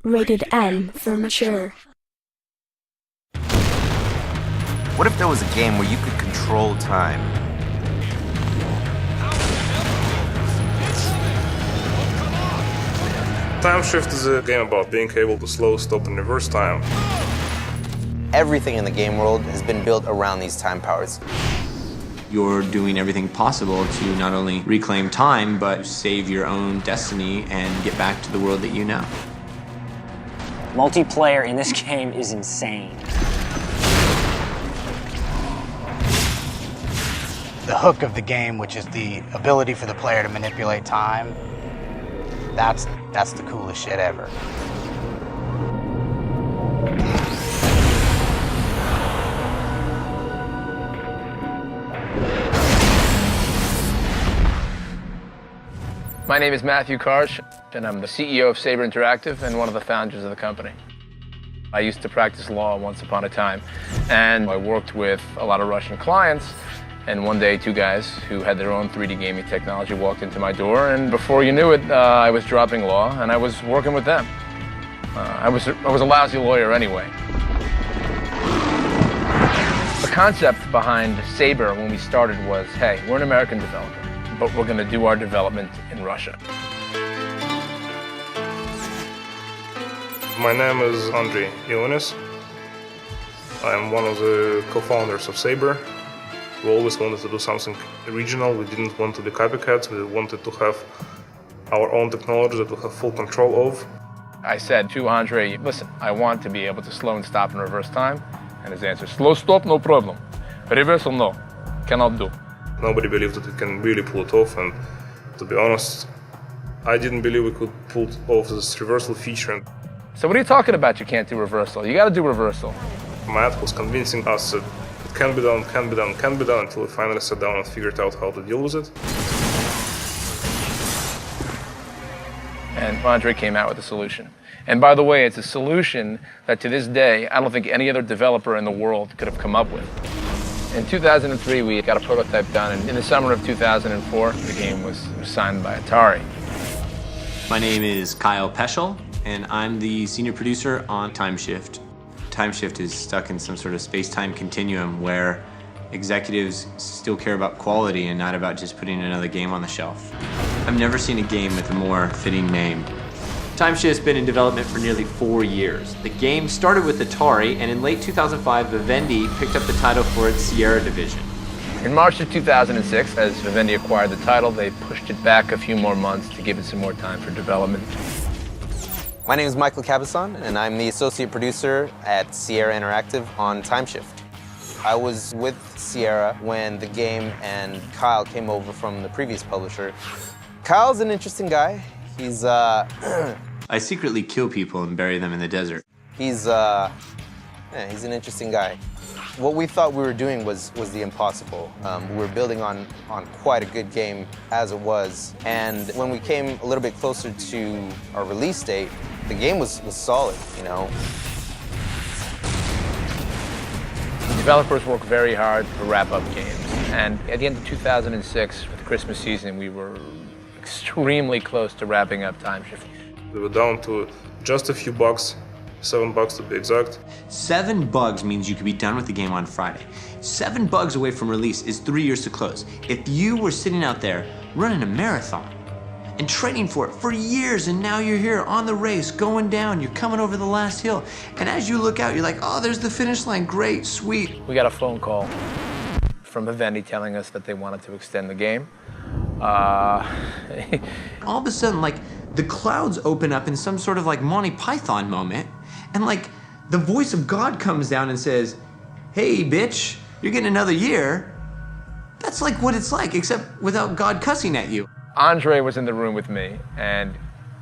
Rated M for mature. What if there was a game where you could control time? Timeshift is a game about being able to slow, stop, and reverse time. Everything in the game world has been built around these time powers. You're doing everything possible to not only reclaim time, but save your own destiny and get back to the world that you know. Multiplayer in this game is insane. The hook of the game, which is the ability for the player to manipulate time, that's the coolest shit ever. My name is Matthew Karsh, and I'm the CEO of Saber Interactive and one of the founders of the company. I used to practice law once upon a time, and I worked with a lot of Russian clients. And one day, two guys who had their own 3D gaming technology walked into my door, and before you knew it, I was dropping law, and I was working with them. I was a lousy lawyer anyway. The concept behind Saber when we started was, hey, we're an American developer, but we're going to do our development in Russia. My name is Andrei Ionis. I'm one of the co-founders of Saber. We always wanted to do something original. We didn't want to be copycats. We wanted to have our own technology that we have full control of. I said to Andre, listen, I want to be able to slow and stop and reverse time. And his answer, slow stop, no problem. Reversal, no, cannot do. Nobody believed that we can really pull it off, and to be honest, I didn't believe we could pull off this reversal feature. So what are you talking about you can't do reversal? You got to do reversal. Matt was convincing us that it can be done, can be done, can be done, until we finally sat down and figured out how to deal with it. And Andre came out with a solution. And by the way, it's a solution that to this day, I don't think any other developer in the world could have come up with. In 2003, we got a prototype done, and in the summer of 2004, the game was signed by Atari. My name is Kyle Peschel, and I'm the senior producer on Timeshift. Timeshift is stuck in some sort of space-time continuum where executives still care about quality and not about just putting another game on the shelf. I've never seen a game with a more fitting name. Timeshift's been in development for nearly 4 years. The game started with Atari, and in late 2005, Vivendi picked up the title for its Sierra division. In March of 2006, as Vivendi acquired the title, they pushed it back a few more months to give it some more time for development. My name is Michael Cabazon, and I'm the associate producer at Sierra Interactive on Timeshift. I was with Sierra when the game and Kyle came over from the previous publisher. Kyle's an interesting guy. He's I secretly kill people and bury them in the desert. he's an interesting guy. What we thought we were doing was the impossible. We were building on quite a good game as it was, and when we came a little bit closer to our release date, the game was solid, you know. Developers work very hard to wrap up games, and at the end of 2006, with the Christmas season, we were extremely close to wrapping up Timeshift. We were down to just a few bugs, 7 bugs to be exact. 7 bugs means you could be done with the game on Friday. 7 bugs away from release is 3 years to close. If you were sitting out there running a marathon and training for it for years, and now you're here on the race, going down, you're coming over the last hill, and as you look out, you're like, oh, there's the finish line, great, sweet. We got a phone call from Vivendi telling us that they wanted to extend the game. All of a sudden, like, the clouds open up in some sort of like Monty Python moment, and like the voice of God comes down and says, hey bitch, you're getting another year. That's like what it's like, except without God cussing at you. Andre was in the room with me, and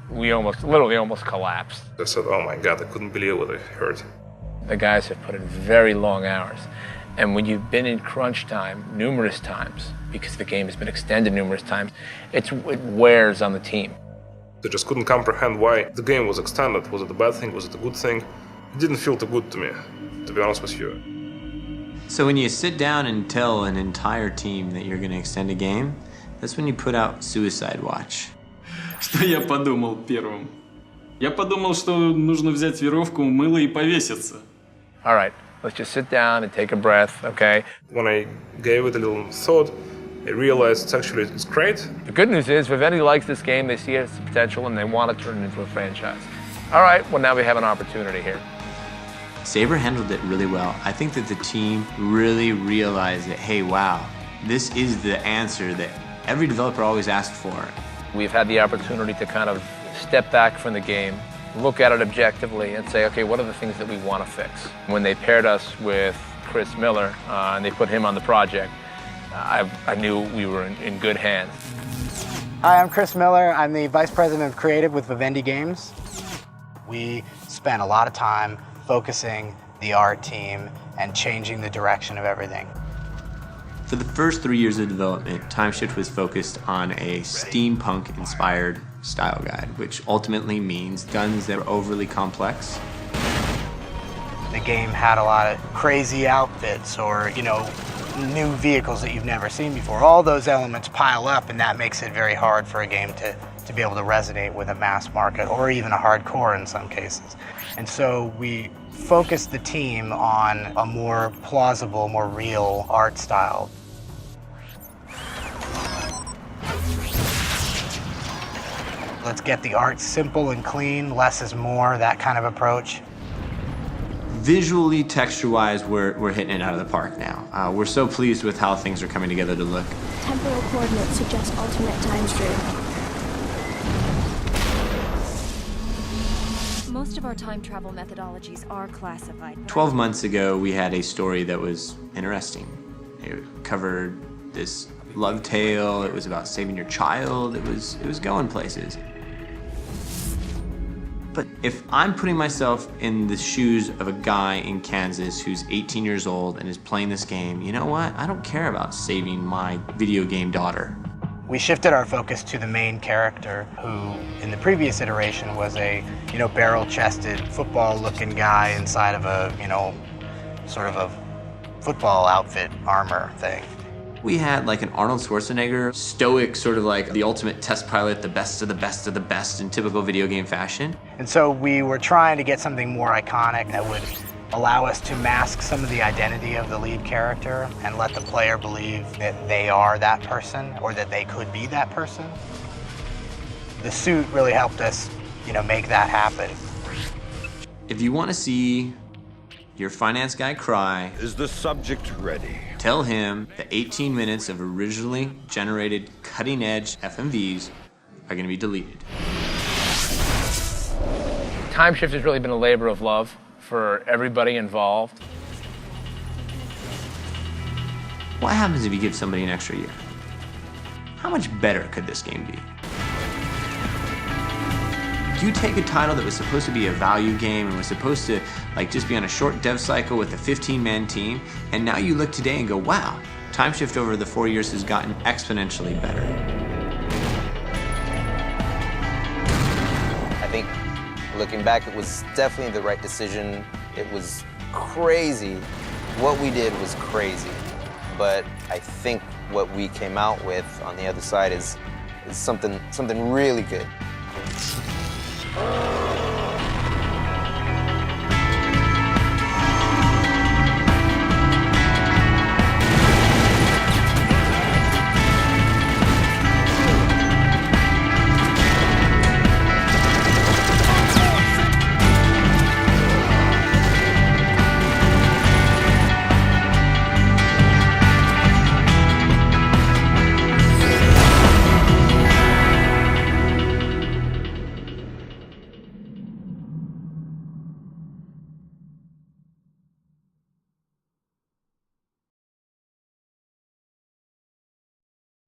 we literally almost collapsed. I said, oh my God, I couldn't believe what I heard. The guys have put in very long hours. And when you've been in crunch time numerous times, because the game has been extended numerous times, it wears on the team. They just couldn't comprehend why the game was extended. Was it a bad thing? Was it a good thing? It didn't feel too good to me, to be honest with you. So when you sit down and tell an entire team that you're gonna extend a game, that's when you put out Suicide Watch. Что я подумал первым? Я подумал, что нужно взять веревку, мыло и повеситься. All right, let's just sit down and take a breath, okay? When I gave it a little thought, I realized it's great. The good news is Vivendi likes this game, they see its potential, and they want to turn it into a franchise. All right, well, now we have an opportunity here. Saber handled it really well. I think that the team really realized that, hey, wow, this is the answer that every developer always asked for. We've had the opportunity to kind of step back from the game, look at it objectively, and say, okay, what are the things that we want to fix? When they paired us with Chris Miller and they put him on the project, I knew we were in good hands. Hi, I'm Chris Miller. I'm the Vice President of Creative with Vivendi Games. We spent a lot of time focusing the art team and changing the direction of everything. For the first 3 years of development, Timeshift was focused on a steampunk-inspired style guide, which ultimately means guns that are overly complex. The game had a lot of crazy outfits or, new vehicles that you've never seen before. All those elements pile up, and that makes it very hard for a game to be able to resonate with a mass market or even a hardcore in some cases. And so we focused the team on a more plausible, more real art style. Let's get the art simple and clean, less is more, that kind of approach. Visually, texture-wise, we're hitting it out of the park now. We're so pleased with how things are coming together to look. Temporal coordinates suggest alternate time stream. Most of our time travel methodologies are classified. 12 months ago, we had a story that was interesting. It covered this love tale. It was about saving your child. It was going places. But if I'm putting myself in the shoes of a guy in Kansas who's 18 years old and is playing this game, you know what? I don't care about saving my video game daughter. We shifted our focus to the main character, who in the previous iteration was a, barrel-chested, football-looking guy inside of a, sort of a football outfit armor thing. We had like an Arnold Schwarzenegger, stoic, sort of like the ultimate test pilot, the best of the best of the best in typical video game fashion. And so we were trying to get something more iconic that would allow us to mask some of the identity of the lead character and let the player believe that they are that person or that they could be that person. The suit really helped us, make that happen. If you want to see your finance guy cry, is the subject ready? Tell him the 18 minutes of originally generated cutting-edge FMVs are going to be deleted. Timeshift has really been a labor of love for everybody involved. What happens if you give somebody an extra year? How much better could this game be? You take a title that was supposed to be a value game and was supposed to just be on a short dev cycle with a 15-man team, and now you look today and go, wow, Timeshift over the 4 years has gotten exponentially better. I think looking back, it was definitely the right decision. It was crazy. What we did was crazy. But I think what we came out with on the other side is something really good.